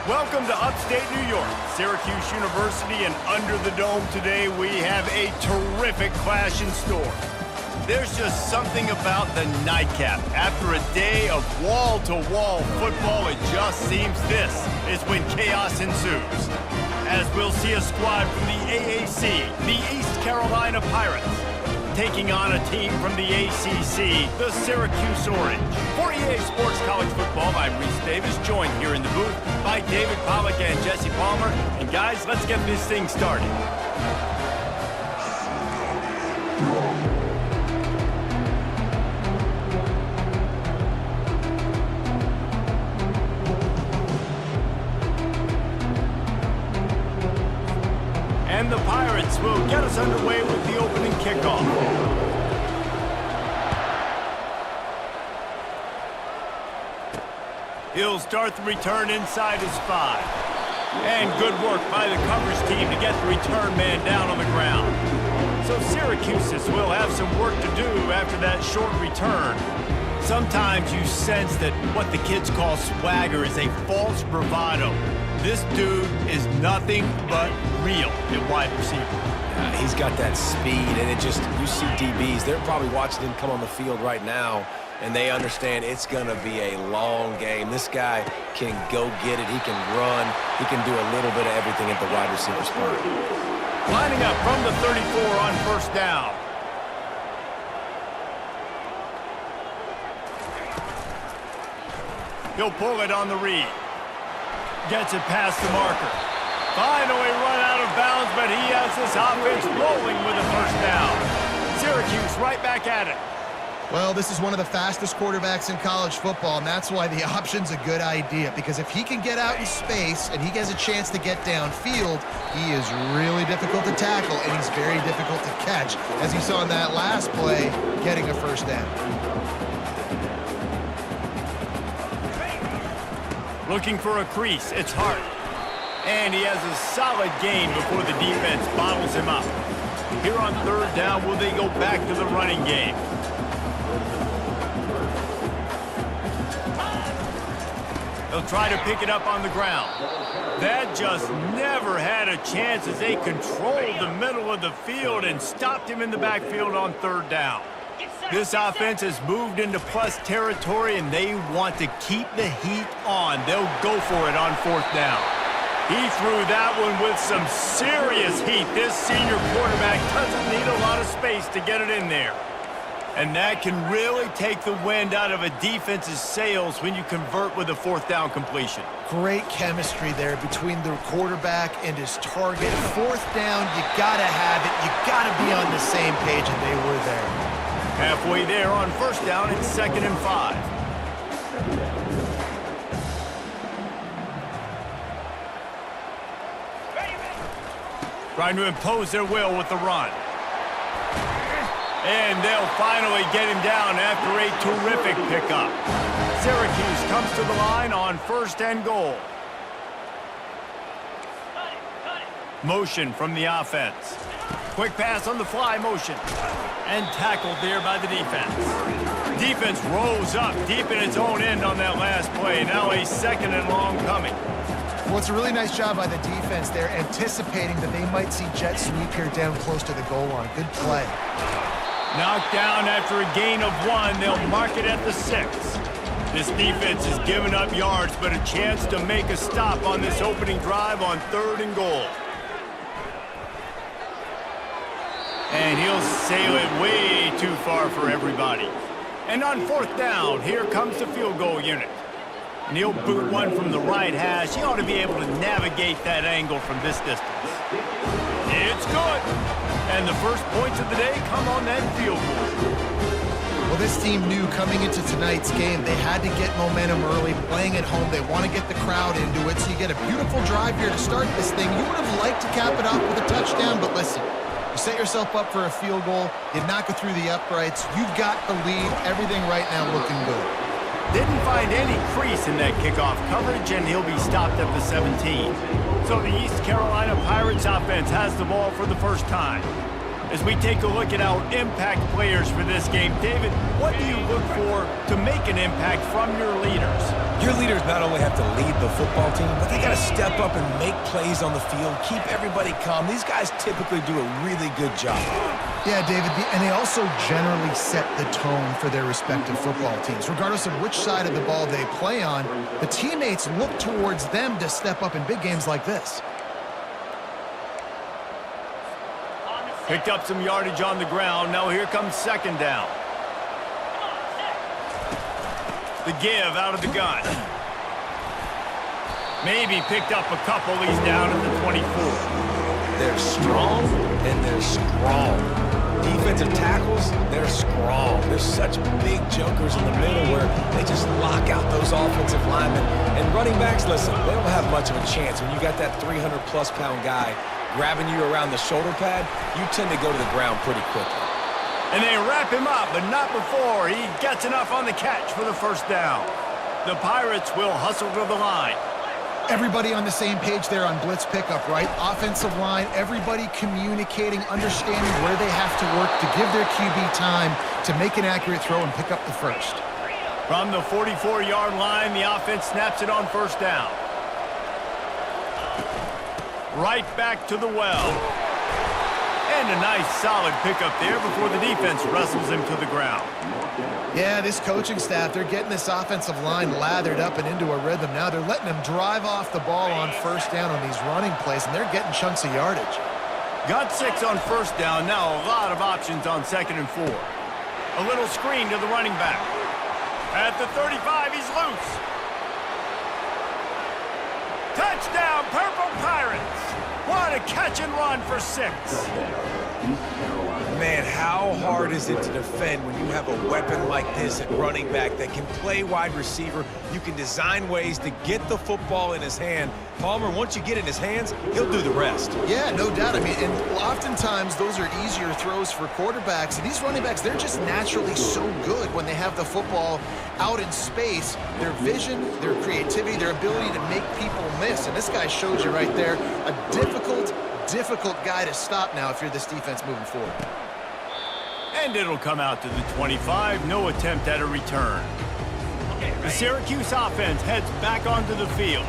Welcome to upstate New York, Syracuse University, and under the dome today we have a terrific clash in store. There's just something about the nightcap. After a day of wall-to-wall football, it just seems this is when chaos ensues. As we'll see a squad from the AAC, the East Carolina Pirates, taking on a team from the ACC, the Syracuse Orange. For EA Sports College Football, I'm Reese Davis, joined here in the booth by David Pollack and Jesse Palmer. And guys, let's get this thing started. And the Pirates will get us underway with the opening kickoff. He'll start the return inside his 5. And good work by the coverage team to get the return man down on the ground. So Syracuse will have some work to do after that short return. Sometimes you sense that what the kids call swagger is a false bravado. This dude is nothing but real at wide receiver. He's got that speed, and you see DBs, they're probably watching him come on the field right now, and they understand it's going to be a long game. This guy can go get it. He can run. He can do a little bit of everything at the wide receiver spot. Lining up from the 34 on first down. He'll pull it on the read. Gets it past the marker. Finally run out of bounds, but he has this offense rolling with a first down. Syracuse right back at it. Well, this is one of the fastest quarterbacks in college football, and that's why the option's a good idea, because if he can get out in space and he gets a chance to get downfield, he is really difficult to tackle, and he's very difficult to catch, as you saw in that last play, getting a first down. Looking for a crease, it's Hart. And he has a solid gain before the defense bottles him up. Here on third down, will they go back to the running game? They'll try to pick it up on the ground. That just never had a chance as they controlled the middle of the field and stopped him in the backfield on third down. This offense has moved into plus territory, and they want to keep the heat on. They'll go for it on fourth down. He threw that one with some serious heat. This senior quarterback doesn't need a lot of space to get it in there. And that can really take the wind out of a defense's sails when you convert with a fourth down completion. Great chemistry there between the quarterback and his target. Fourth down, you gotta have it. You gotta be on the same page, and they were there. Halfway there on first down, it's 2nd and 5. Trying to impose their will with the run. And they'll finally get him down after a terrific pickup. Syracuse comes to the line on 1st and goal. Motion from the offense. Quick pass on the fly motion. And tackled there by the defense. Defense rose up deep in its own end on that last play. Now a 2nd and long coming. Well, it's a really nice job by the defense there, anticipating that they might see jet sweep here down close to the goal line. Good play. Knocked down after a gain of 1. They'll mark it at the 6. This defense has given up yards, but a chance to make a stop on this opening drive on 3rd and goal. And he'll sail it way too far for everybody. And on 4th down, here comes the field goal unit. And he'll boot one from the right hash. He ought to be able to navigate that angle from this distance. It's good. And the first points of the day come on that field goal. Well, this team knew coming into tonight's game they had to get momentum early, playing at home. They want to get the crowd into it, so you get a beautiful drive here to start this thing. You would have liked to cap it off with a touchdown, but listen, you set yourself up for a field goal, you knock it through the uprights, you've got the lead, everything right now looking good. Didn't find any crease in that kickoff coverage, and he'll be stopped at the 17. So the East Carolina Pirates offense has the ball for the first time. As we take a look at our impact players for this game, David, what do you look for to make an impact from your leaders? Your leaders not only have to lead the football team, but they got to step up and make plays on the field, keep everybody calm. These guys typically do a really good job. Yeah, David, and they also generally set the tone for their respective football teams. Regardless of which side of the ball they play on, the teammates look towards them to step up in big games like this. Picked up some yardage on the ground. Now here comes second down. The give out of the gun. Maybe picked up a couple. He's down at the 24. They're strong and they're strong. Defensive tackles, they're strong. There's such big jokers in the middle where they just lock out those offensive linemen. And running backs, listen, they don't have much of a chance. When you got that 300-plus pound guy grabbing you around the shoulder pad, you tend to go to the ground pretty quickly. And they wrap him up, but not before he gets enough on the catch for the first down. The Pirates will hustle to the line. Everybody on the same page there on blitz pickup, right? Offensive line, everybody communicating, understanding where they have to work to give their QB time to make an accurate throw and pick up the first. From the 44-yard line, the offense snaps it on first down. Right back to the well. And a nice solid pickup there before the defense wrestles him to the ground. Yeah, this coaching staff, they're getting this offensive line lathered up and into a rhythm now. They're letting them drive off the ball on first down on these running plays, and they're getting chunks of yardage. Got 6 on first down. Now a lot of options on 2nd and 4. A little screen to the running back. At the 35, he's loose. Touchdown, Purple Pirates! What a catch and run for 6. Man, how hard is it to defend when you have a weapon like this at running back that can play wide receiver? You can design ways to get the football in his hand. Palmer, once you get it in his hands, he'll do the rest. Yeah, no doubt. I mean, and oftentimes those are easier throws for quarterbacks. And these running backs, they're just naturally so good when they have the football out in space. Their vision, their creativity, their ability to make people miss. And this guy shows you right there a difficult guy to stop now if you're this defense moving forward. And it'll come out to the 25. No attempt at a return. The Syracuse offense heads back onto the field.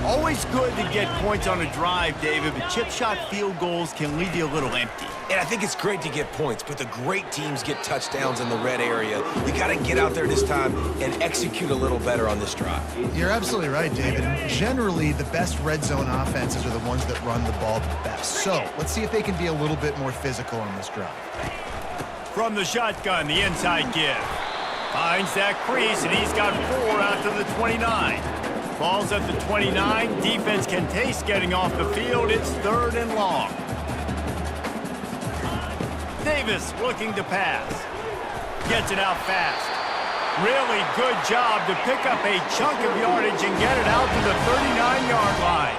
Always good to get points on a drive, David, but chip shot field goals can leave you a little empty. And I think it's great to get points, but the great teams get touchdowns in the red area. You got to get out there this time and execute a little better on this drive. You're absolutely right, David. Generally, the best red zone offenses are the ones that run the ball the best. So let's see if they can be a little bit more physical on this drive. From the shotgun, the inside give. Finds that crease, and he's got 4 out to the 29. Ball's at the 29. Defense can taste getting off the field. It's 3rd and long. Davis looking to pass. Gets it out fast. Really good job to pick up a chunk of yardage and get it out to the 39-yard line.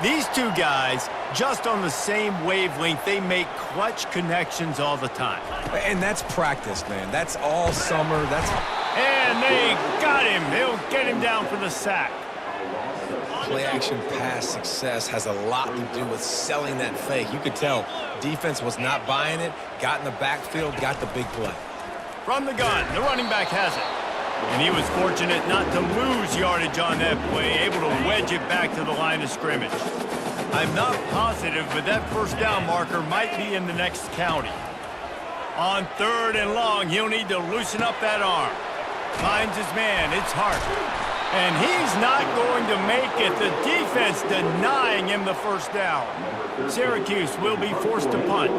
These two guys, just on the same wavelength, they make clutch connections all the time. And that's practice, man. That's all summer. And they got him. They'll get him down for the sack. Play-action pass success has a lot to do with selling that fake. You could tell defense was not buying it, got in the backfield, got the big play. From the gun, the running back has it. And he was fortunate not to lose yardage on that play, able to wedge it back to the line of scrimmage. I'm not positive, but that first down marker might be in the next county. On 3rd and long, he'll need to loosen up that arm. Finds his man, it's Hart. And he's not going to make it. The defense denying him the first down. Syracuse will be forced to punt.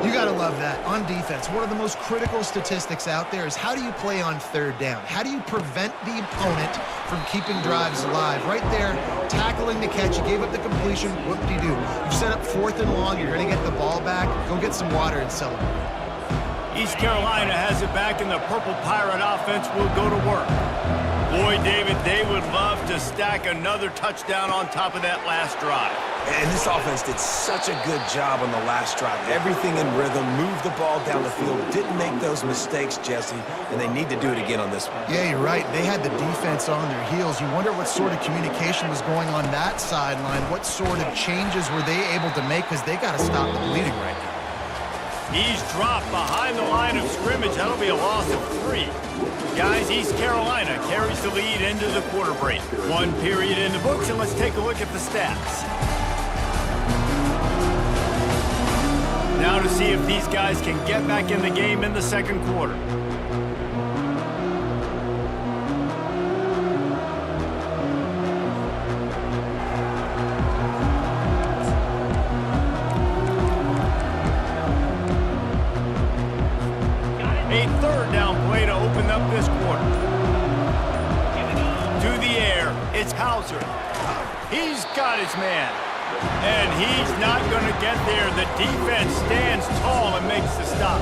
You got to love that. On defense, one of the most critical statistics out there is how do you play on 3rd down? How do you prevent the opponent from keeping drives alive? Right there, tackling the catch. You gave up the completion. Whoop-de-doo. You set up 4th and long. You're going to get the ball back. Go get some water and celebrate. East Carolina has it back, and the Purple Pirate offense will go to work. Boy, David, they would love to stack another touchdown on top of that last drive. And this offense did such a good job on the last drive. Everything in rhythm, moved the ball down the field, didn't make those mistakes, Jesse, and they need to do it again on this one. Yeah, you're right. They had the defense on their heels. You wonder what sort of communication was going on that sideline. What sort of changes were they able to make, because they got to stop the bleeding right now. He's dropped behind the line of scrimmage. That'll be a loss of 3. Guys, East Carolina carries the lead into the quarter break. 1 period in the books, and let's take a look at the stats. Now to see if these guys can get back in the game in the second quarter. A third down play to open up this quarter. To the air, it's Hauser. He's got his man. And he's not going to get there. The defense stands tall and makes the stop.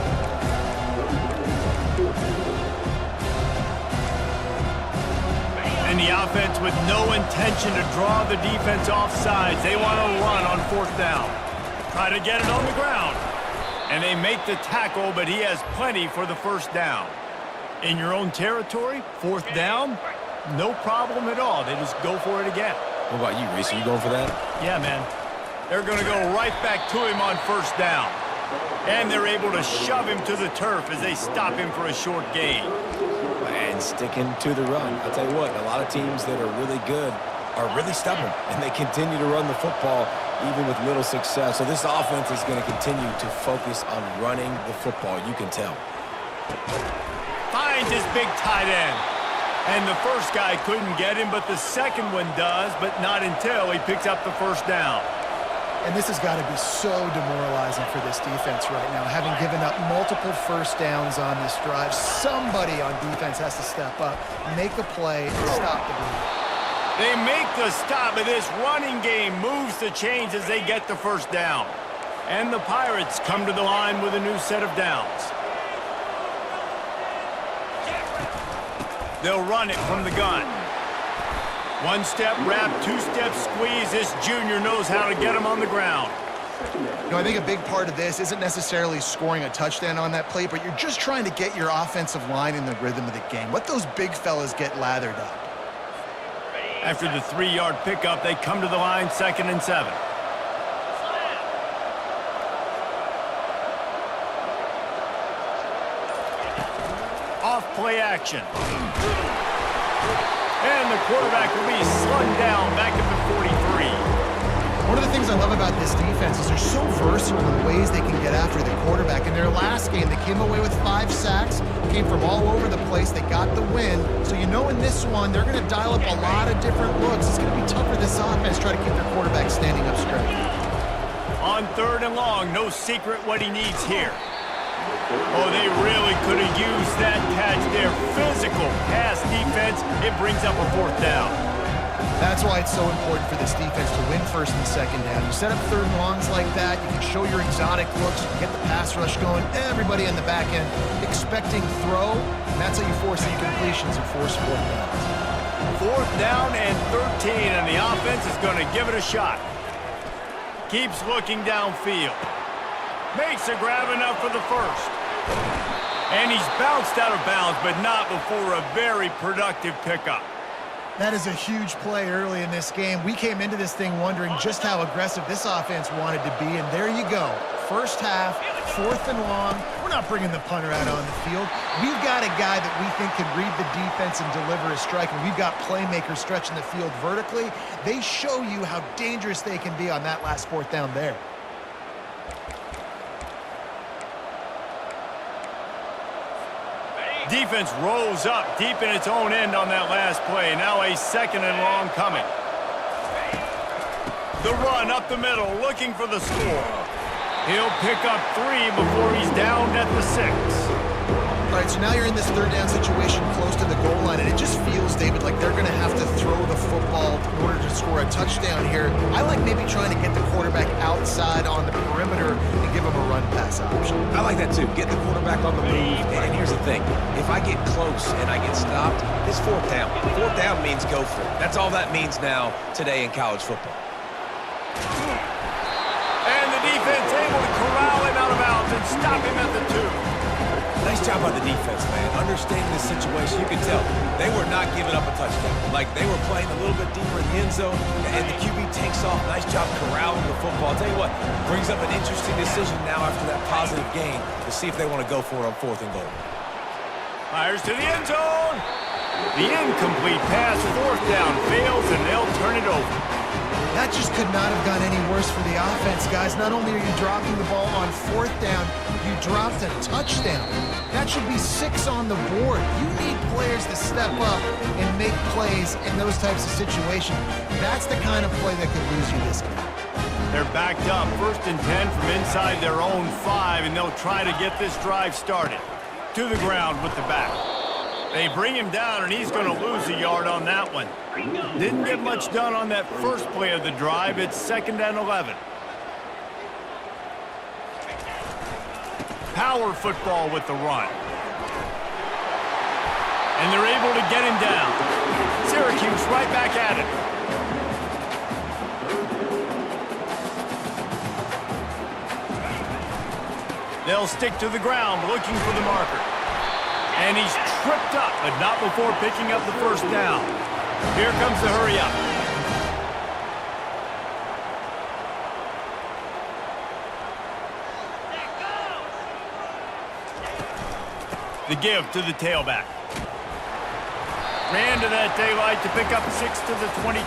And the offense with no intention to draw the defense off sides. They want to run on 4th down. Try to get it on the ground. And they make the tackle, but he has plenty for the first down. In your own territory, 4th down, no problem at all. They just go for it again. What about you, Reese? Are you going for that? Yeah, man. They're going to go right back to him on 1st down. And they're able to shove him to the turf as they stop him for a short gain. And sticking to the run. I'll tell you what, a lot of teams that are really good are really stubborn, and they continue to run the football even with little success. So this offense is going to continue to focus on running the football. You can tell. Finds his big tight end. And the first guy couldn't get him, but the second one does, but not until he picks up the 1st down. And this has got to be so demoralizing for this defense right now. Having given up multiple 1st downs on this drive, somebody on defense has to step up, make a play, and stop the bleed. They make the stop, and this running game moves the chains as they get the 1st down. And the Pirates come to the line with a new set of downs. They'll run it from the gun. 1-step wrap, 2-step squeeze. This junior knows how to get him on the ground. You know, I think a big part of this isn't necessarily scoring a touchdown on that play, but you're just trying to get your offensive line in the rhythm of the game. Let those big fellas get lathered up. After the 3-yard pickup, they come to the line 2nd and 7. Off play action. And the quarterback will be slung down back at the 43. One of the things I love about this defense is they're so versatile in ways they can get after the quarterback. In their last game, they came away with 5 sacks, came from all over the place. They got the win. So you know in this one, they're going to dial up a lot of different looks. It's going to be tough for this offense to try to keep their quarterback standing up straight. On 3rd and long, no secret what he needs here. Oh, they really could have used that catch there. Physical pass defense. It brings up a 4th down. That's why it's so important for this defense to win 1st and 2nd down. You set up 3rd and longs like that, you can show your exotic looks, you can get the pass rush going, everybody on the back end expecting throw, and that's how you force incompletions and force 4th downs. 4th down and 13, and the offense is going to give it a shot. Keeps looking downfield. Makes a grab enough for the 1st. And he's bounced out of bounds, but not before a very productive pickup. That is a huge play early in this game. We came into this thing wondering just how aggressive this offense wanted to be, and there you go. 1st half, 4th and long. We're not bringing the punter out on the field. We've got a guy that we think can read the defense and deliver a strike, and we've got playmakers stretching the field vertically. They show you how dangerous they can be on that last 4th down there. Defense rolls up deep in its own end on that last play. Now a 2nd and long coming. The run up the middle, looking for the score. He'll pick up 3 before he's down at the 6. All right, so now you're in this 3rd down situation close to the goal line, and it just feels, David, like they're going to have to throw the football in order to score a touchdown here. I like maybe trying to get the quarterback outside on the perimeter and give him a run-pass option. I like that too. Get the quarterback on the move. And here's the thing. If I get close and I get stopped, it's 4th down. 4th down means go for it. That's all that means now today in college football. And the defense able to corral him out of bounds and stop him at the 2. Nice job by the defense, man. Understanding the situation, you can tell they were not giving up a touchdown. Like, they were playing a little bit deeper in the end zone, and the QB takes off. Nice job corralling the football. I'll tell you what, brings up an interesting decision now after that positive gain to see if they want to go for it on 4th and goal. Fires to the end zone. The incomplete pass, 4th down, fails, and they'll turn it over. That just could not have gone any worse for the offense, guys. Not only are you dropping the ball on 4th down, you dropped a touchdown. That should be 6 on the board. You need players to step up and make plays in those types of situations. That's the kind of play that could lose you this game. They're backed up, 1st and 10 from inside their own 5, and they'll try to get this drive started. To the ground with the back. They bring him down, and he's going to lose a yard on that one. Didn't get much done on that first play of the drive. It's 2nd and 11. Power football with the run. And they're able to get him down. Syracuse right back at it. They'll stick to the ground, looking for the marker. And he's tripped up, but not before picking up the 1st down. Here comes the hurry up. The give to the tailback. Ran to that daylight to pick up 6 to the 22.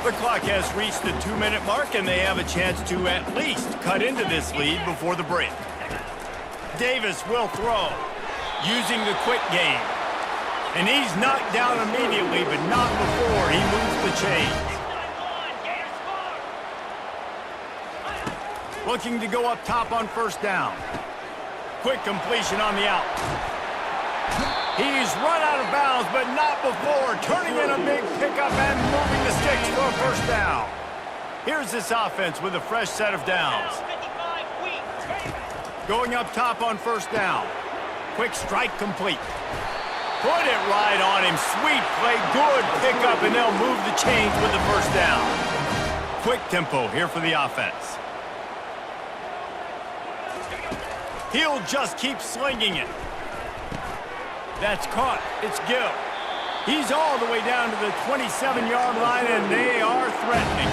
The clock has reached the 2-minute mark, and they have a chance to at least cut into this lead before the break. Davis will throw, using the quick game. And he's knocked down immediately, but not before he moves the chains. Looking to go up top on 1st down. Quick completion on the out. He's run out of bounds, but not before turning in a big pickup and moving the sticks for a 1st down. Here's this offense with a fresh set of downs. Going up top on 1st down. Quick strike complete. Put it right on him. Sweet play. Good pickup, and they'll move the chains with the 1st down. Quick tempo here for the offense. He'll just keep slinging it. That's caught. It's Gill. He's all the way down to the 27-yard line, and they are threatening.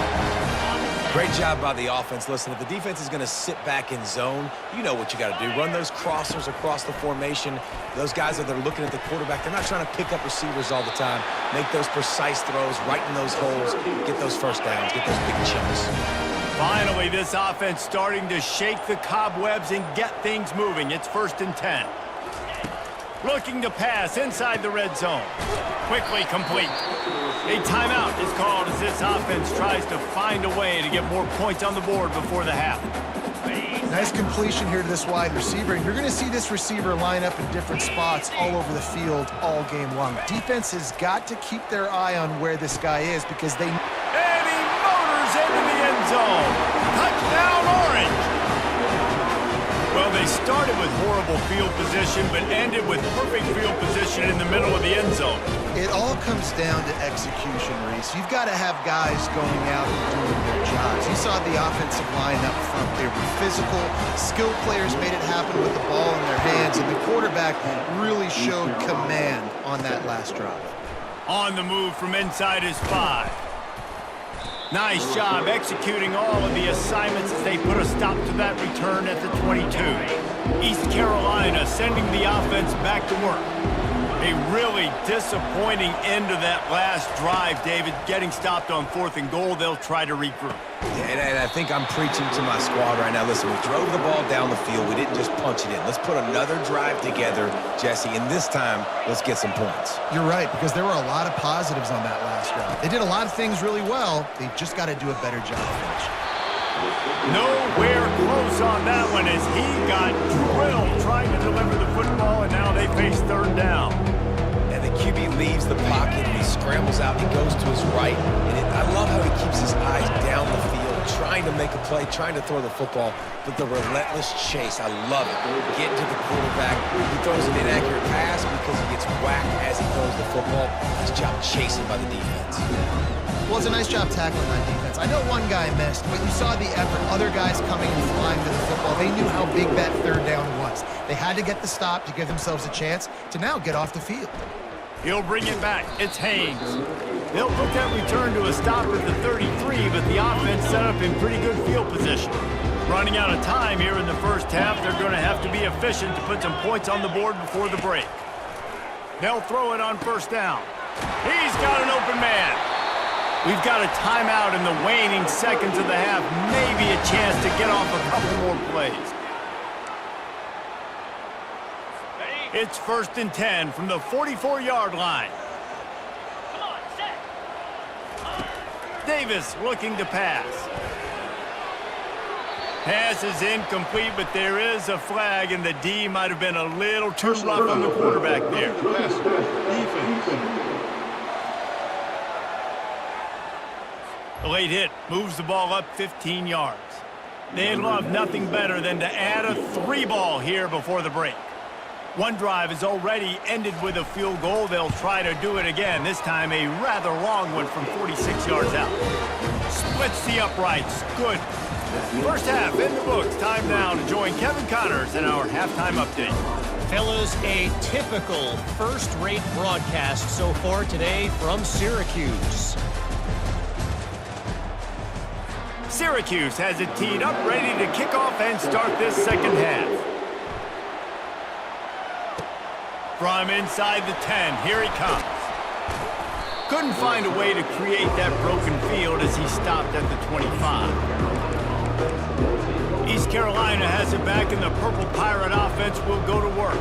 Great job by the offense. Listen, if the defense is going to sit back in zone, you know what you got to do. Run those crossers across the formation. Those guys that are looking at the quarterback, they're not trying to pick up receivers all the time. Make those precise throws, right in those holes, get those 1st downs, get those big chunks. Finally, this offense starting to shake the cobwebs and get things moving. It's 1st and 10. Looking to pass inside the red zone. Quickly complete. A timeout is called as this offense tries to find a way to get more points on the board before the half. Nice completion here to this wide receiver. And you're going to see this receiver line up in different spots all over the field all game long. Defense has got to keep their eye on where this guy is because they... And he motors into the end zone. Touchdown, Orange. Well, they started with horrible field position, but ended with perfect field position in the middle of the end zone. It all comes down to execution, Reese. You've got to have guys going out and doing their jobs. You saw the offensive line up front. They were physical. Skilled players made it happen with the ball in their hands, and the quarterback really showed command on that last drive. On the move from inside his 5. Nice job executing all of the assignments as they put a stop to that return at the 22. East Carolina sending the offense back to work. A really disappointing end to that last drive, David. Getting stopped on 4th and goal, they'll try to regroup. Yeah, and I think I'm preaching to my squad right now. Listen, we drove the ball down the field. We didn't just punch it in. Let's put another drive together, Jesse, and this time, let's get some points. You're right, because there were a lot of positives on that last drive. They did a lot of things really well. They just got to do a better job finishing. Nowhere close on that one as he got drilled trying to deliver the football, and now they face 3rd down. And the QB leaves the pocket, and he scrambles out. He goes to his right, and I love how he keeps his eyes down the field, trying to make a play, trying to throw the football, but the relentless chase, I love it. Getting to the quarterback, he throws an inaccurate pass because he gets whacked as he throws the football. Nice job chasing by the defense. Well, it's a nice job tackling that defense. I know one guy missed, but you saw the effort. Other guys coming and flying to the football. They knew how big that 3rd down was. They had to get the stop to give themselves a chance to now get off the field. He'll bring it back. It's Haynes. They'll put that return to a stop at the 33, but the offense set up in pretty good field position. Running out of time here in the first half, they're going to have to be efficient to put some points on the board before the break. They'll throw it on first down. He's got an open man. We've got a timeout in the waning seconds of the half. Maybe a chance to get off a couple more plays. It's 1st and 10 from the 44-yard line. Davis looking to pass. Pass is incomplete, but there is a flag, and the D might have been a little too rough on the quarterback there. A late hit moves the ball up 15 yards. They'd love nothing better than to add a 3-ball here before the break. One drive is already ended with a field goal. They'll try to do it again, this time a rather long one from 46 yards out. Splits the uprights. Good. First half in the books. Time now to join Kevin Connors in our halftime update. Fellas, a typical first-rate broadcast so far today from Syracuse. Syracuse has it teed up, ready to kick off and start this second half. From inside the 10, here he comes. Couldn't find a way to create that broken field as he stopped at the 25. East Carolina has it back, and the Purple Pirate offense will go to work.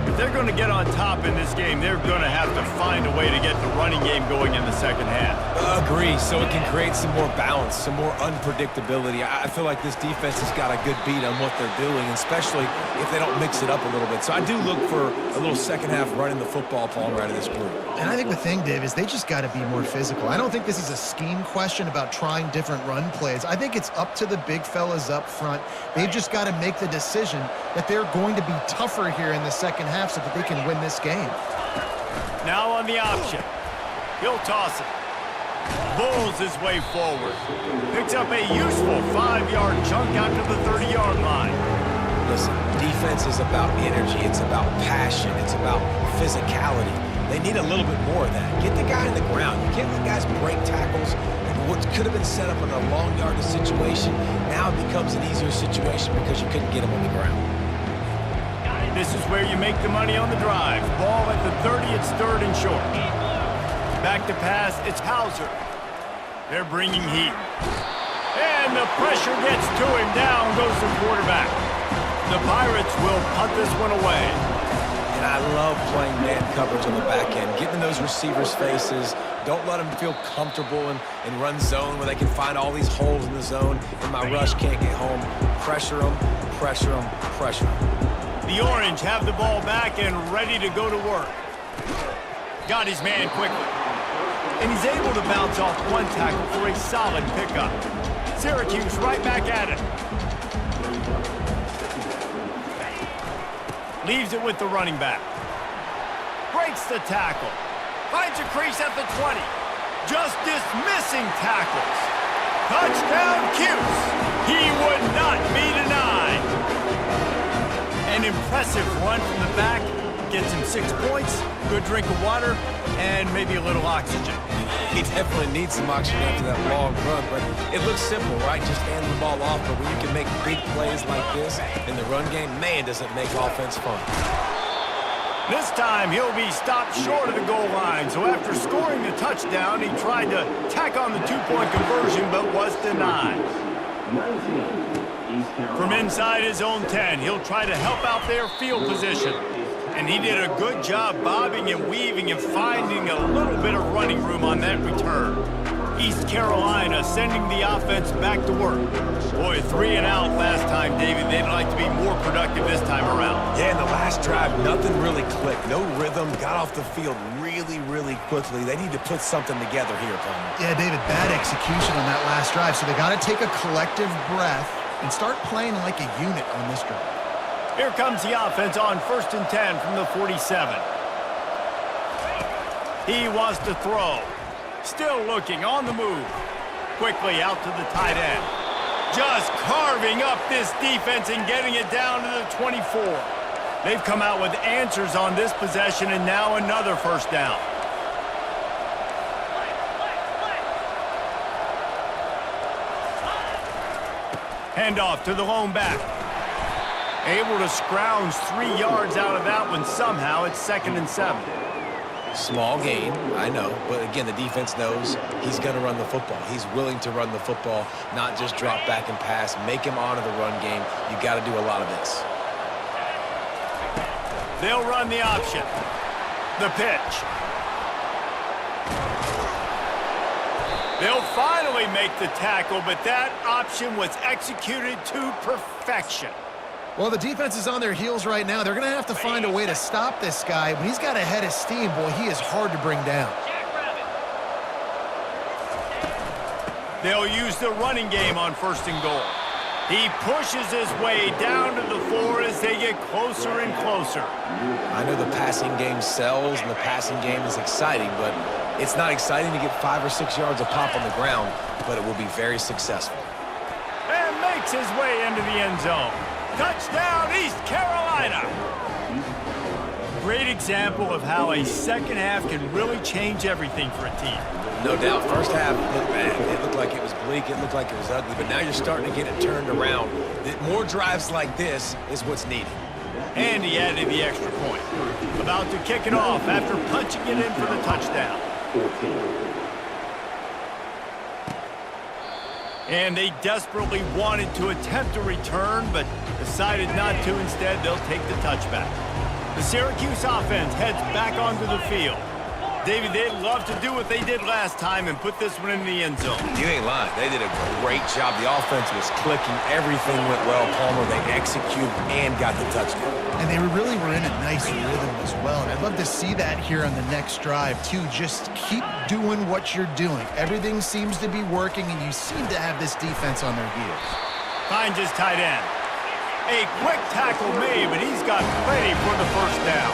If they're going to get on top in this game, they're going to have to find a way to get the running game going in the second half. Agree, so it can create some more balance, some more unpredictability. I feel like this defense has got a good beat on what they're doing, especially if they don't mix it up a little bit. So I do look for a little second half running the football, Paul, right of this group. And I think the thing, Dave, is they just got to be more physical. I don't think this is a scheme question about trying different run plays. I think it's up to the big fellas up front. They've just got to make the decision that they're going to be tougher here in the second half so that they can win this game. Now on the option. He'll toss it. Bulls his way forward. Picks up a useful 5-yard chunk out to the 30-yard line. Listen, defense is about energy. It's about passion. It's about physicality. They need a little bit more of that. Get the guy in the ground. You can't let guys break tackles. And what could have been set up in a long yardage situation, now it becomes an easier situation because you couldn't get him on the ground. This is where you make the money on the drive. Ball at the 30, it's 3rd and short. Back to pass, it's Hauser. They're bringing heat. And the pressure gets to him. Down goes the quarterback. The Pirates will punt this one away. And I love playing man coverage on the back end, getting in those receivers' faces. Don't let them feel comfortable and run zone where they can find all these holes in the zone and my rush can't get home. Pressure them, pressure them, pressure them. The Orange have the ball back and ready to go to work. Got his man quickly. And he's able to bounce off one tackle for a solid pickup. Syracuse right back at it. Leaves it with the running back. Breaks the tackle. Finds a crease at the 20. Just dismissing tackles. Touchdown, Cuse. He would not be denied. An impressive run from the back. Gets him 6 points, good drink of water, and maybe a little oxygen. He definitely needs some oxygen after that long run, but it looks simple, right? Just hand the ball off, but when you can make big plays like this in the run game, man, does it make offense fun. This time, he'll be stopped short of the goal line, so after scoring the touchdown, he tried to tack on the 2-point conversion, but was denied. From inside his own 10, he'll try to help out their field position. And he did a good job bobbing and weaving and finding a little bit of running room on that return. East Carolina sending the offense back to work. Boy, 3 and out last time, David. They'd like to be more productive this time around. Yeah, in the last drive, nothing really clicked. No rhythm, got off the field really, really quickly. They need to put something together here, Palmer. Yeah, David, bad execution on that last drive, so they got to take a collective breath and start playing like a unit on this drive. Here comes the offense on 1st and 10 from the 47. He wants to throw. Still looking on the move. Quickly out to the tight end. Just carving up this defense and getting it down to the 24. They've come out with answers on this possession and now another first down. Handoff to the lone back. Able to scrounge 3 yards out of that one somehow. It's 2nd and 7. Small gain, I know. But again, the defense knows he's going to run the football. He's willing to run the football, not just drop back and pass. Make him honor the run game. You got to do a lot of this. They'll run the option. The pitch. They'll finally make the tackle, but that option was executed to perfection. Well, the defense is on their heels right now. They're going to have to find a way to stop this guy. When he's got a head of steam, boy, he is hard to bring down. They'll use the running game on 1st and goal. He pushes his way down to the floor as they get closer and closer. I know the passing game sells and the passing game is exciting, but it's not exciting to get 5 or 6 yards of pop on the ground, but it will be very successful. And makes his way into the end zone. Touchdown, East Carolina! Great example of how a second half can really change everything for a team. No doubt, first half looked bad. It looked like it was bleak. It looked like it was ugly. But now you're starting to get it turned around. More drives like this is what's needed. And he added the extra point. About to kick it off after punching it in for the touchdown. And they desperately wanted to attempt a return, but decided not to. Instead, they'll take the touchback. The Syracuse offense heads back onto the field. David, they'd love to do what they did last time and put this one in the end zone. You ain't lying. They did a great job. The offense was clicking. Everything went well, Palmer. They executed and got the touchdown. And they really were in a nice rhythm as well. And I'd love to see that here on the next drive, too. Just keep doing what you're doing. Everything seems to be working, and you seem to have this defense on their heels. Finds his tight end. A quick tackle made, but he's got plenty for the 1st down.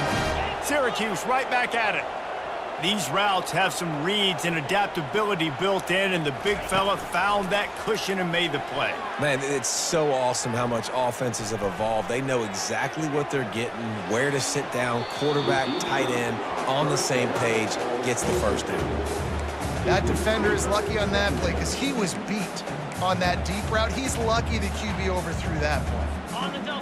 Syracuse right back at it. These routes have some reads and adaptability built in, and the big fella found that cushion and made the play. Man, it's so awesome how much offenses have evolved. They know exactly what they're getting, where to sit down, quarterback, tight end, on the same page, gets the 1st down. That defender is lucky on that play because he was beat on that deep route. He's lucky the QB overthrew that point.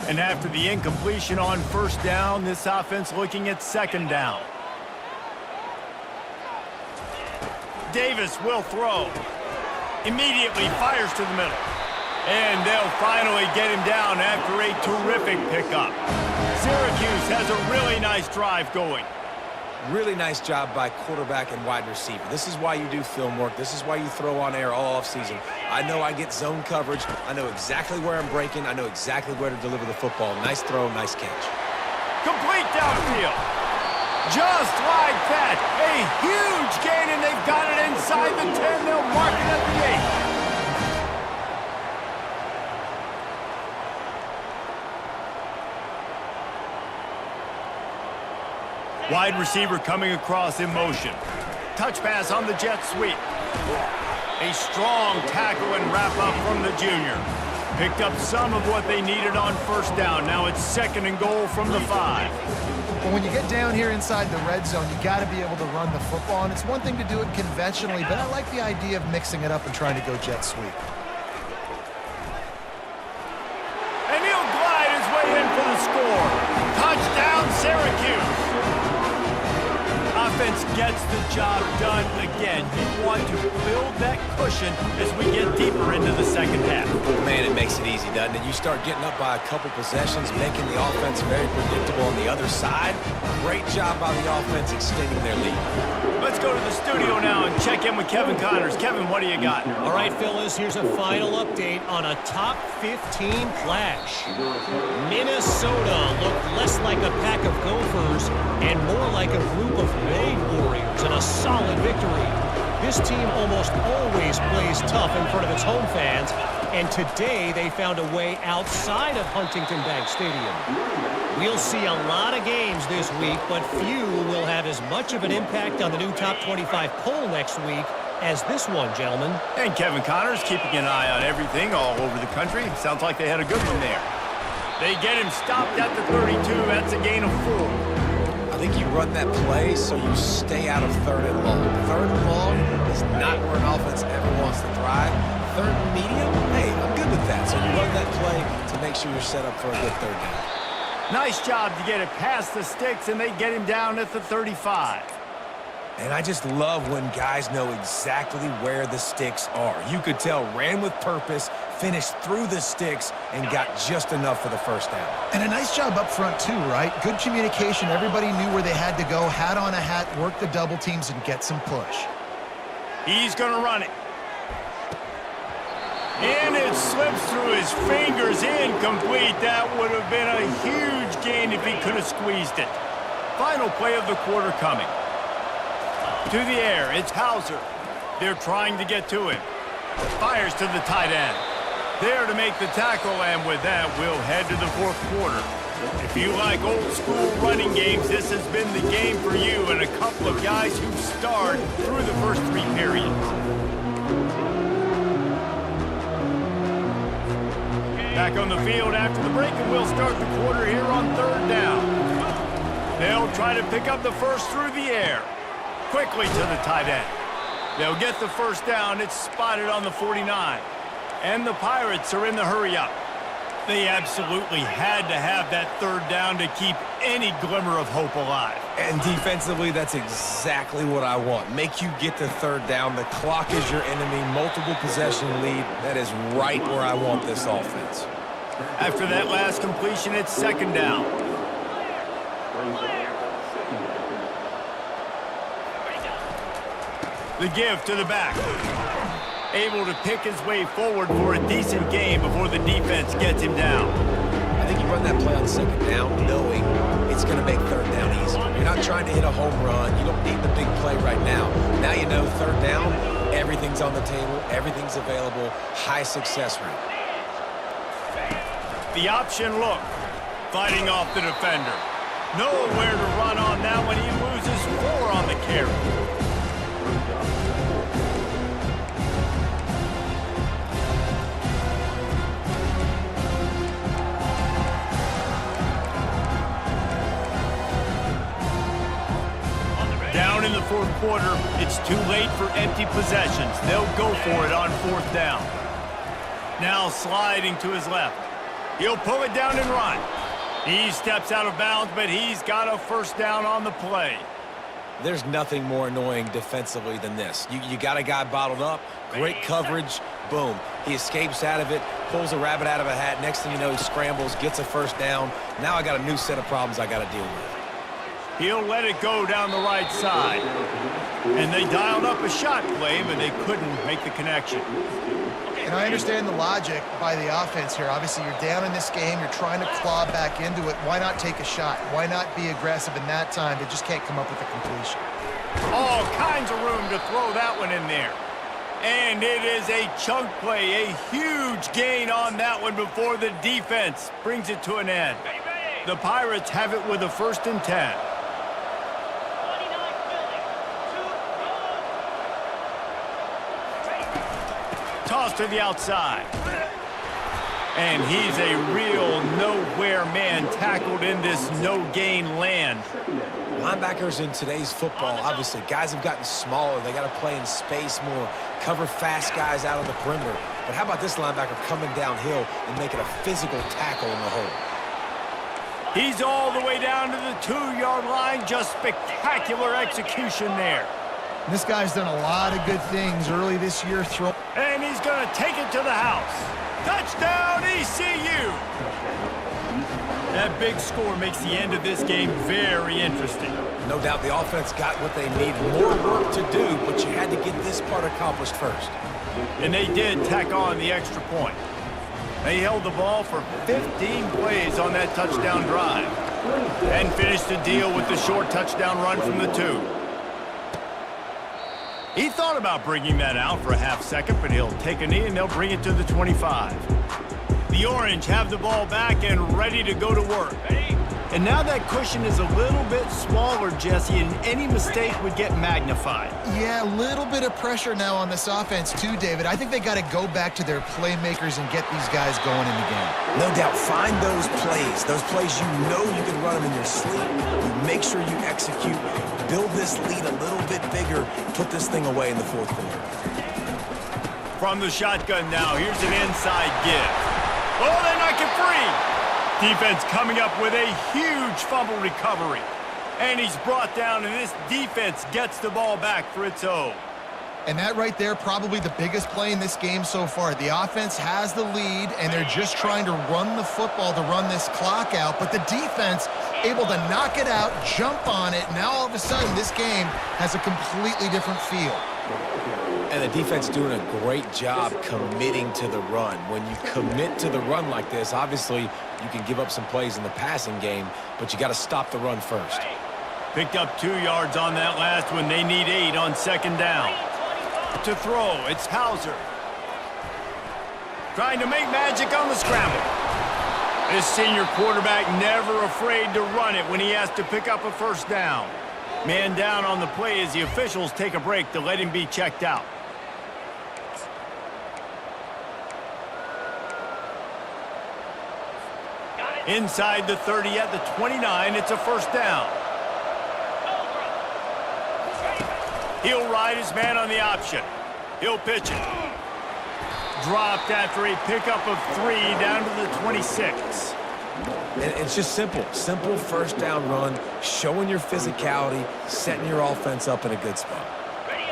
And after the incompletion on 1st down, this offense looking at 2nd down. Davis will throw. Immediately fires to the middle. And they'll finally get him down after a terrific pickup. Syracuse has a really nice drive going. Really nice job by quarterback and wide receiver. This is why you do film work. This is why you throw on air all offseason. I know I get zone coverage. I know exactly where I'm breaking. I know exactly where to deliver the football. Nice throw, nice catch. Complete downfield. Just like that, a huge gain, and they've got it inside the 10. They'll mark it at the 8. Wide receiver coming across in motion. Touch pass on the jet sweep. A strong tackle and wrap up from the junior. Picked up some of what they needed on 1st down. Now it's 2nd and goal from the 5. Well, when you get down here inside the red zone, you got to be able to run the football, and it's one thing to do it conventionally, but I like the idea of mixing it up and trying to go jet sweep. And he'll glide his way in for the score. Touchdown, Syracuse. Offense gets the job done again. You want to build that cushion as we get deeper into the 2nd half. Man, it makes it easy, doesn't it? You start getting up by a couple possessions, making the offense very predictable on the other side. Great job by the offense extending their lead. Let's go to the studio now and check in with Kevin Connors. Kevin, what do you got? All right, fellas, here's a final update on a top 15 clash. Minnesota looked less like a pack of Gophers and more like a group of road warriors in a solid victory. This team almost always plays tough in front of its home fans, and today they found a way outside of Huntington Bank Stadium. We'll see a lot of games this week, but few will have as much of an impact on the new top 25 poll next week as this one, gentlemen. And Kevin Connors keeping an eye on everything all over the country. Sounds like they had a good one there. They get him stopped at the 32. That's a gain of 4. I think you run that play so you stay out of 3rd and long. 3rd and long is not where an offense ever wants to thrive. 3rd and medium, hey, I'm good good with that. So you run that play to make sure you're set up for a good third down. Nice job to get it past the sticks, and they get him down at the 35. And I just love when guys know exactly where the sticks are. You could tell ran with purpose, finished through the sticks, and got just enough for the first down. And a nice job up front, too, right? Good communication. Everybody knew where they had to go, hat on a hat, work the double teams, and get some push. He's going to run it. And it slips through his fingers, incomplete. That would have been a huge gain if he could have squeezed it. Final play of the quarter coming. To the air, it's Hauser. They're trying to get to him. Fires to the tight end. There to make the tackle, and with that, we'll head to the fourth quarter. If you like old-school running games, this has been the game for you and a couple of guys who've starred through the first three periods. Back on the field after the break, and we'll start the quarter here on third down. They'll try to pick up the first through the air. Quickly to the tight end. They'll get the first down. It's spotted on the 49. And the Pirates are in the hurry-up. They absolutely had to have that third down to keep any glimmer of hope alive. And defensively, that's exactly what I want. Make you get the third down. The clock is your enemy. Multiple possession lead. That is right where I want this offense. After that last completion, it's second down. The give to the back. Able to pick his way forward for a decent game before the defense gets him down. I think you run that play on second down knowing it's going to make third down easy. You're not trying to hit a home run. You don't need the big play right now. Now you know third down, everything's on the table, everything's available, high success rate. The option look, fighting off the defender. Nowhere to run on that one. He loses 4 on the carry. Down in the fourth quarter, it's too late for empty possessions. They'll go for it on fourth down. Now sliding to his left. He'll pull it down and run. He steps out of bounds, but he's got a first down on the play. There's nothing more annoying defensively than this. You got a guy bottled up, great coverage, boom. He escapes out of it, pulls a rabbit out of a hat. Next thing you know, he scrambles, gets a first down. Now I got a new set of problems I got to deal with. He'll let it go down the right side. And they dialed up a shot play, but they couldn't make the connection. And I understand the logic by the offense here. Obviously, you're down in this game. You're trying to claw back into it. Why not take a shot? Why not be aggressive in that time? They just can't come up with a completion. All kinds of room to throw that one in there. And it is a chunk play, a huge gain on that one before the defense brings it to an end. The Pirates have it with a 1st and 10. Toss to the outside. And he's a real nowhere man tackled in this no-gain land. Linebackers in today's football, obviously, guys have gotten smaller. They got to play in space more, cover fast guys out of the perimeter. But how about this linebacker coming downhill and making a physical tackle in the hole? He's all the way down to the 2-yard line. Just spectacular execution there. This guy's done a lot of good things early this year. And he's going to take it to the house. Touchdown, ECU! That big score makes the end of this game very interesting. No doubt the offense got what they need. More work to do, but you had to get this part accomplished first. And they did tack on the extra point. They held the ball for 15 plays on that touchdown drive and finished the deal with the short touchdown run from the 2. He thought about bringing that out for a half second, but he'll take a knee and they'll bring it to the 25. The Orange have the ball back and ready to go to work. And now that cushion is a little bit smaller, Jesse, and any mistake would get magnified. Yeah, a little bit of pressure now on this offense too, David. I think they got to go back to their playmakers and get these guys going in the game. No doubt, find those plays you know you can run them in your sleep. You make sure you execute, build this lead a little bit bigger, put this thing away in the fourth quarter. From the shotgun now, here's an inside give. Oh, they knock it free. Defense coming up with a huge fumble recovery. And he's brought down, and this defense gets the ball back for its own. And that right there, probably the biggest play in this game so far. The offense has the lead, and they're just trying to run the football to run this clock out. But the defense able to knock it out, jump on it. Now all of a sudden, this game has a completely different feel. And the defense doing a great job committing to the run. When you commit to the run like this, obviously you can give up some plays in the passing game, but you got to stop the run first. Picked up 2 yards on that last one. They need 8 on second down. To throw, it's Hauser. Trying to make magic on the scramble. This senior quarterback never afraid to run it when he has to pick up a first down. Man down on the play as the officials take a break to let him be checked out. Inside the 30 at the 29, it's a first down. He'll ride his man on the option. He'll pitch it. Dropped after a pickup of 3 down to the 26. And it's just simple. Simple first down run, showing your physicality, setting your offense up in a good spot.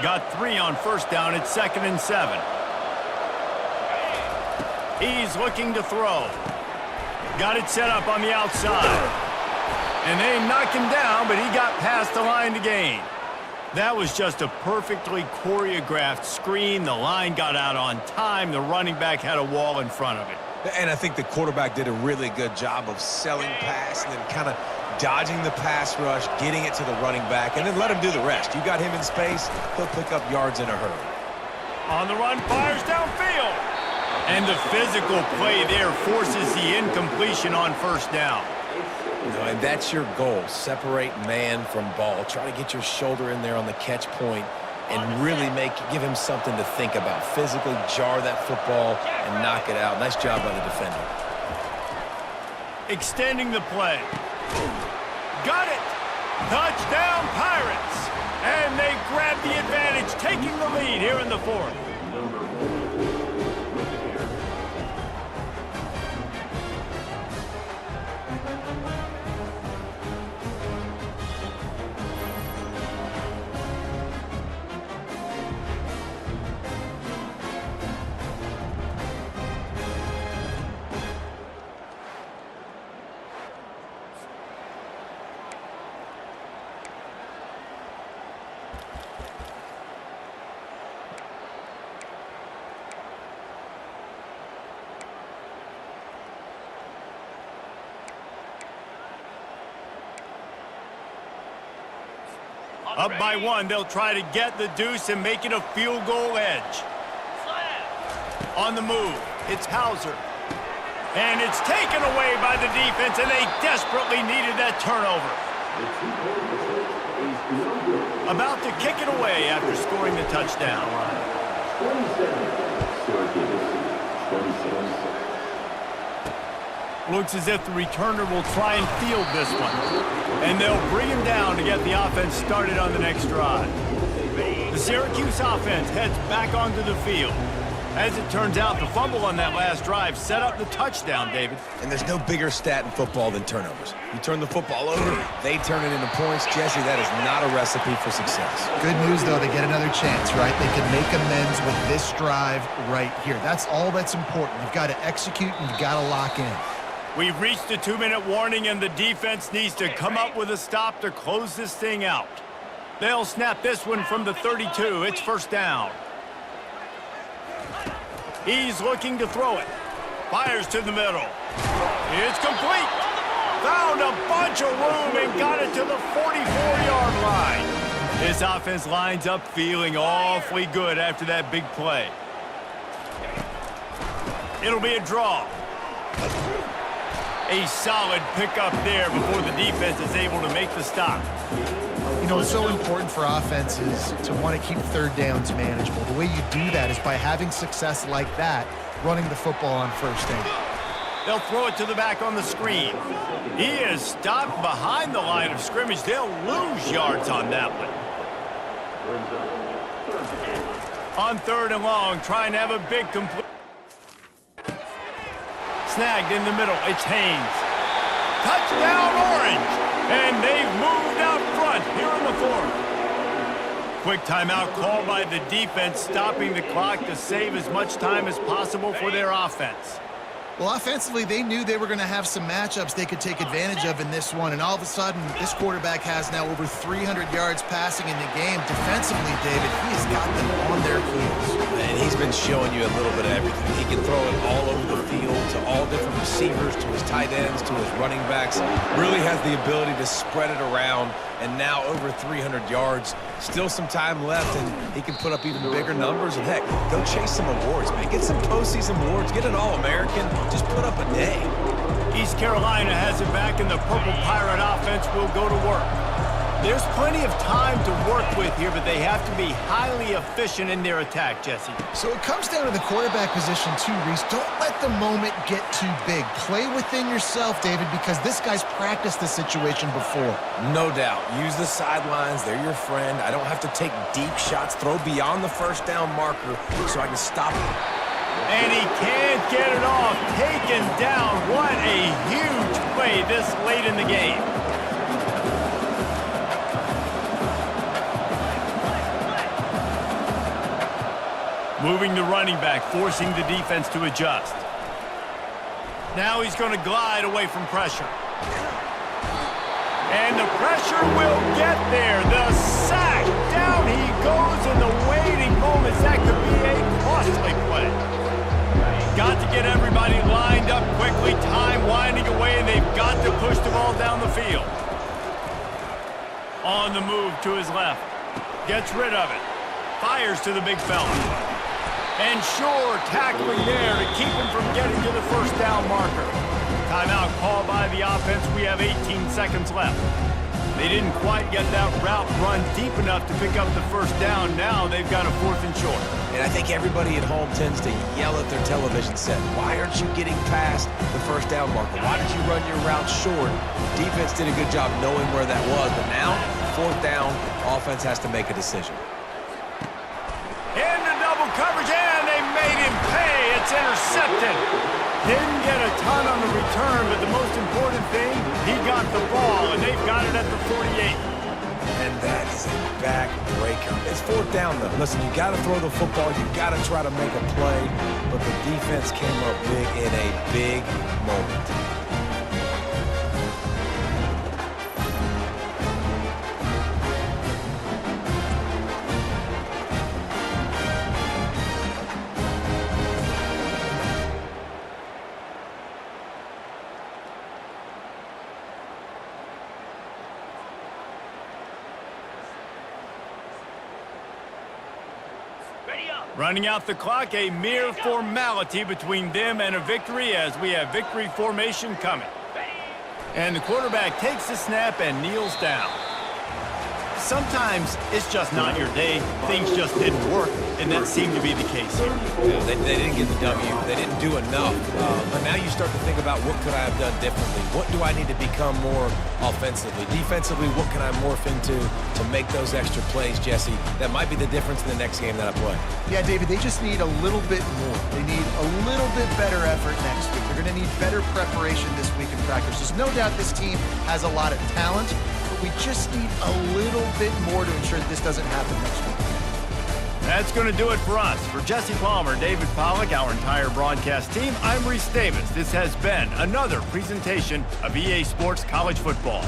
Got 3 on first down. It's 2nd and 7. He's looking to throw. Got it set up on the outside. And they knock him down, but he got past the line to gain. That was just a perfectly choreographed screen. The line got out on time. The running back had a wall in front of it. And I think the quarterback did a really good job of selling pass and then kind of dodging the pass rush, getting it to the running back, and then let him do the rest. You got him in space, he'll pick up yards in a hurry. On the run, fires downfield. And the physical play there forces the incompletion on first down. You know, and that's your goal. Separate man from ball. Try to get your shoulder in there on the catch point and really give him something to think about. Physically jar that football and knock it out. Nice job by the defender. Extending the play. Got it! Touchdown, Pirates! And they grab the advantage, taking the lead here in the 4th. Up by 1, they'll try to get the deuce and make it a field goal edge. On the move, it's Hauser. And it's taken away by the defense, and they desperately needed that turnover. About to kick it away after scoring the touchdown. Looks as if the returner will try and field this one. And they'll bring him down to get the offense started on the next drive. The Syracuse offense heads back onto the field. As it turns out, the fumble on that last drive set up the touchdown, David. And there's no bigger stat in football than turnovers. You turn the football over, they turn it into points. Jesse, that is not a recipe for success. Good news, though, they get another chance, right? They can make amends with this drive right here. That's all that's important. You've got to execute and you've got to lock in. We've reached the 2-minute warning, and the defense needs to come up with a stop to close this thing out. They'll snap this one from the 32. It's first down. He's looking to throw it. Fires to the middle. It's complete. Found a bunch of room and got it to the 44-yard line. This offense lines up feeling awfully good after that big play. It'll be a draw. A solid pickup there before the defense is able to make the stop. You know, it's so important for offenses to want to keep third downs manageable. The way you do that is by having success like that, running the football on first down. They'll throw it to the back on the screen. He is stopped behind the line of scrimmage. They'll lose yards on that one. On 3rd and long, trying to have a big complete. Snagged in the middle. It's Haynes. Touchdown, Orange. And they've moved out front here in the 4th. Quick timeout called by the defense, stopping the clock to save as much time as possible for their offense. Well, offensively, they knew they were going to have some matchups they could take advantage of in this one, and all of a sudden, this quarterback has now over 300 yards passing in the game. Defensively, David, he has got them on their heels. And he's been showing you a little bit of everything. He can throw it all over the field to all different receivers, to his tight ends, to his running backs. Really has the ability to spread it around, and now over 300 yards. Still some time left, and he can put up even bigger numbers. And heck, go chase some awards, man. Get some postseason awards. Get an All-American. Just put up a day. East Carolina has it back, and the Purple Pirate offense will go to work. There's plenty of time to work with here, but they have to be highly efficient in their attack, Jesse. So it comes down to the quarterback position too, Reese. Don't let the moment get too big. Play within yourself, David, because this guy's practiced this situation before. No doubt. Use the sidelines. They're your friend. I don't have to take deep shots. Throw beyond the 1st down marker so I can stop it. And he can't get it off. Taken down. What a huge play this late in the game. Moving the running back, forcing the defense to adjust. Now he's going to glide away from pressure. And the pressure will get there. The sack. Down he goes in the waiting moments. That could be a costly play. Got to get everybody lined up quickly. Time winding away, and they've got to push the ball down the field. On the move to his left. Gets rid of it. Fires to the big fella. And sure, tackling there to keep him from getting to the 1st down marker. Timeout called by the offense. We have 18 seconds left. They didn't quite get that route run deep enough to pick up the 1st down. Now they've got a 4th and short. And I think everybody at home tends to yell at their television set. Why aren't you getting past the 1st down marker? Why did you run your route short? Defense did a good job knowing where that was. But now, 4th down, offense has to make a decision. Into double coverage, and they made him pay. It's intercepted. Didn't get a ton on the return, but the most important thing, he got the ball, and they've got it at the 48. And that is a backbreaker. It's 4th down, though. Listen, you got to throw the football. You got to try to make a play, but the defense came up big in a big moment. Running out the clock, a mere formality between them and a victory as we have victory formation coming. And the quarterback takes the snap and kneels down. Sometimes it's just not your day. Things just didn't work, and that seemed to be the case here. Yeah, they didn't get the W. They didn't do enough. But now you start to think about what could I have done differently? What do I need to become more offensively? Defensively, what can I morph into to make those extra plays, Jesse? That might be the difference in the next game that I play. Yeah, David, they just need a little bit more. They need a little bit better effort next week. They're going to need better preparation this week in practice. There's no doubt this team has a lot of talent, but we just need a little bit more to ensure that this doesn't happen next week. That's going to do it for us. For Jesse Palmer, David Pollack, our entire broadcast team, I'm Reese Davis. This has been another presentation of EA Sports College Football.